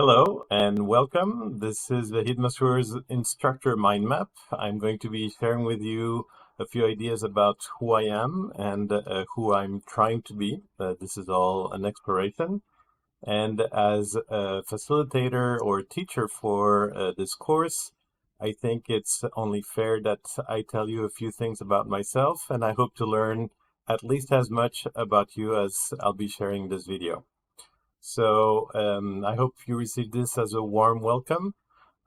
Hello and welcome. This is Vahid Masrour's Instructor Mind Map. I'm going to be sharing with you a few ideas about who I am and who I'm trying to be. This is all an exploration. And as a facilitator or teacher for this course, I think it's only fair that I tell you a few things about myself, and I hope to learn at least as much about you as I'll be sharing this video. So I hope you receive this as a warm welcome.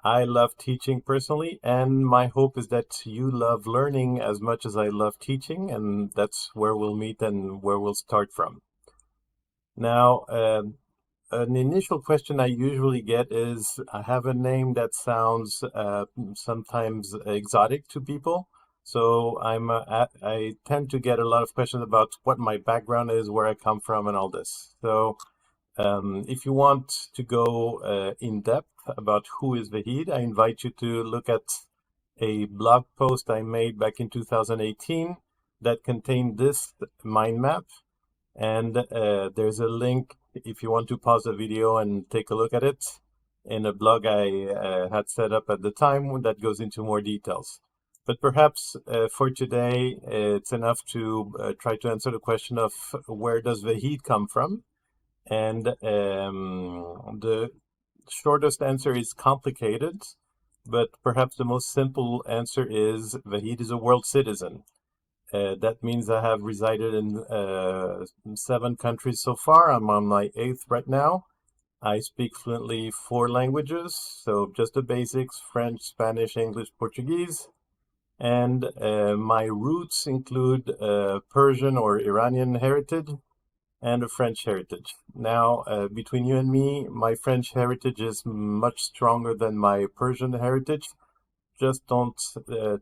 I love teaching personally, and my hope is that you love learning as much as I love teaching, and that's where we'll meet and where we'll start from. Now, an initial question I usually get is, I have a name that sounds sometimes exotic to people. So I tend to get a lot of questions about what my background is, where I come from, and all this. So if you want to go in depth about who is Vahid, I invite you to look at a blog post I made back in 2018 that contained this mind map. And there's a link if you want to pause the video and take a look at it in a blog I had set up at the time that goes into more details. But perhaps for today, it's enough to try to answer the question of where does Vahid come from? And the shortest answer is complicated, but perhaps the most simple answer is Vahid is a world citizen. That means I have resided in 7 countries so far. I'm on my 8th right now. I speak fluently 4 languages, so just the basics: French, Spanish, English, Portuguese. And my roots include Persian or Iranian heritage and a French heritage. Now, between you and me, my French heritage is much stronger than my Persian heritage. Just don't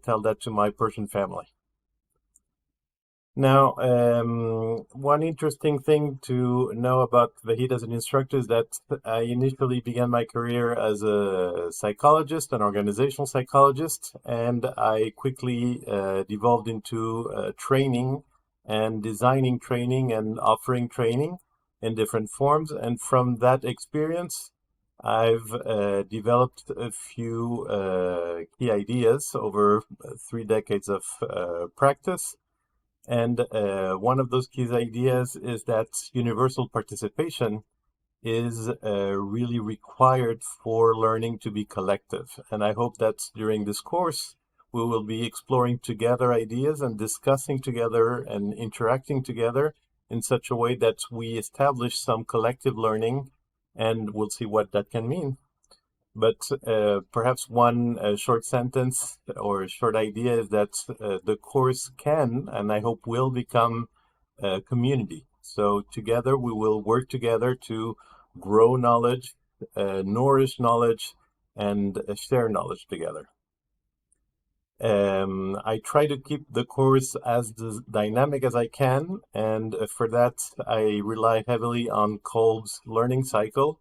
tell that to my Persian family. Now, one interesting thing to know about Vahid as an instructor is that I initially began my career as a psychologist, an organizational psychologist, and I quickly devolved into training and designing training and offering training in different forms. And from that experience, I've developed a few key ideas over 3 decades of practice. And one of those key ideas is that universal participation is really required for learning to be collective. And I hope that during this course, we will be exploring together ideas and discussing together and interacting together in such a way that we establish some collective learning, and we'll see what that can mean. But perhaps one short sentence or short idea is that the course can, and I hope will, become a community. So together we will work together to grow knowledge, nourish knowledge, and share knowledge together. I try to keep the course as dynamic as I can, and for that I rely heavily on Kolb's learning cycle.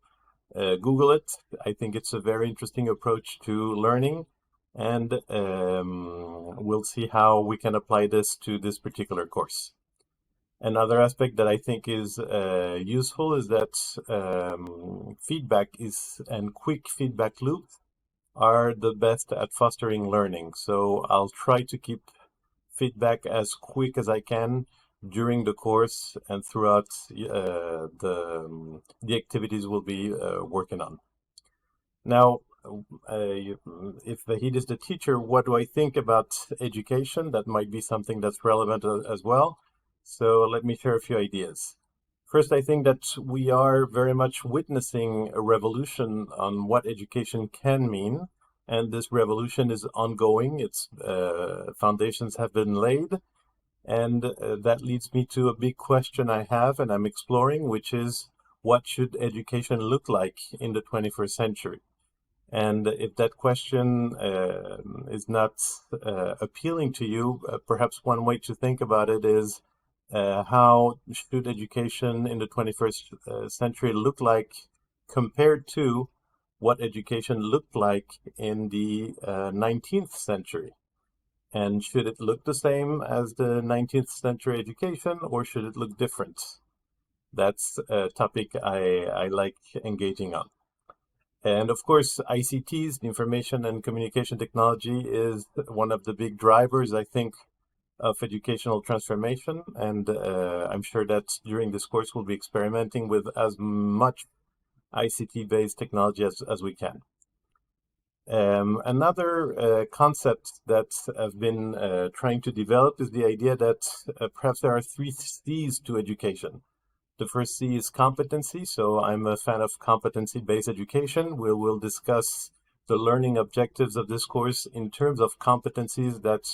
Google it. I think it's a very interesting approach to learning, and we'll see how we can apply this to this particular course. Another aspect that I think is useful is that feedback and quick feedback loops are the best at fostering learning. So I'll try to keep feedback as quick as I can during the course and throughout the activities we'll be working on. Now, if Vahid is the teacher, what do I think about education? That might be something that's relevant as well. So let me share a few ideas. First, I think that we are very much witnessing a revolution on what education can mean, and this revolution is ongoing. Its foundations have been laid, and that leads me to a big question I have and I'm exploring, which is, what should education look like in the 21st century? And if that question is not appealing to you, perhaps one way to think about it is, how should education in the 21st century look like compared to what education looked like in the 19th century? And should it look the same as the 19th century education, or should it look different? That's a topic I like engaging on. And of course, ICTs, the information and communication technology, is one of the big drivers, I think, of educational transformation. And I'm sure that during this course, we'll be experimenting with as much ICT-based technology as we can. Another concept that I've been trying to develop is the idea that perhaps there are 3 C's to education. The first C is competency. So I'm a fan of competency-based education. We'll discuss the learning objectives of this course in terms of competencies that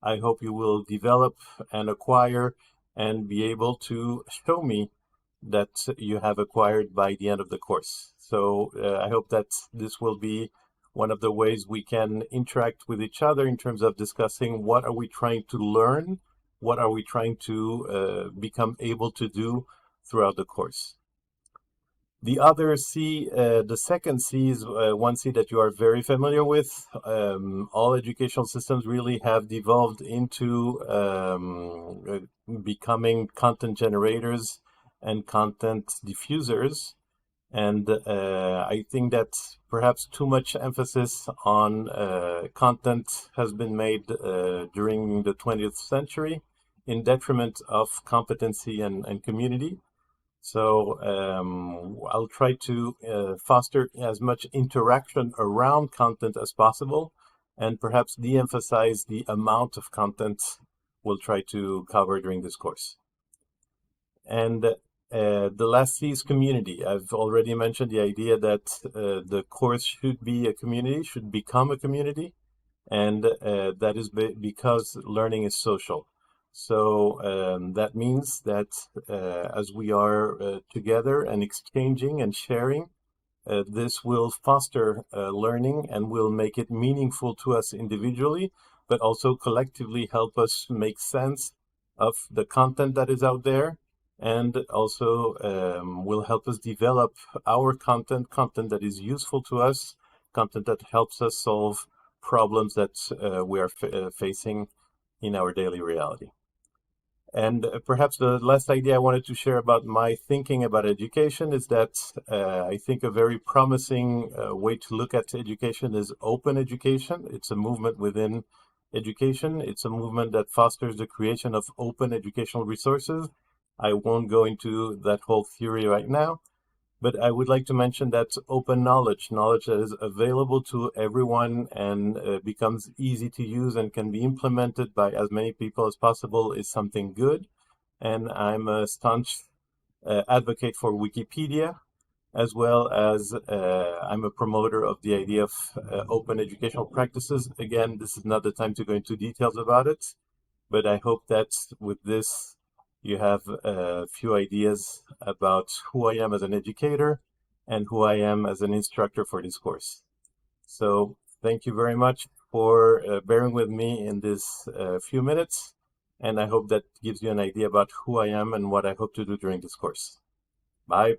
I hope you will develop and acquire and be able to show me that you have acquired by the end of the course. So I hope that this will be one of the ways we can interact with each other in terms of discussing what are we trying to learn, what are we trying to become able to do throughout the course. The other C, the second C is one C that you are very familiar with. All educational systems really have devolved into becoming content generators and content diffusers. And I think that perhaps too much emphasis on content has been made during the 20th century in detriment of competency and community. So I'll try to foster as much interaction around content as possible, and perhaps de-emphasize the amount of content we'll try to cover during this course. And the last C is community. I've already mentioned the idea that the course should be a community, should become a community, and that is because learning is social. So that means that as we are together and exchanging and sharing, this will foster learning and will make it meaningful to us individually, but also collectively help us make sense of the content that is out there, and also will help us develop our content that is useful to us, content that helps us solve problems that we are facing in our daily reality. And perhaps the last idea I wanted to share about my thinking about education is that I think a very promising way to look at education is open education. It's a movement within education. It's a movement that fosters the creation of open educational resources. I won't go into that whole theory right now, but I would like to mention that open knowledge that is available to everyone and becomes easy to use and can be implemented by as many people as possible is something good. And I'm a staunch advocate for Wikipedia, as well as I'm a promoter of the idea of open educational practices. Again, this is not the time to go into details about it, but I hope that with this, you have a few ideas about who I am as an educator and who I am as an instructor for this course. So thank you very much for bearing with me in this few minutes, and I hope that gives you an idea about who I am and what I hope to do during this course. Bye.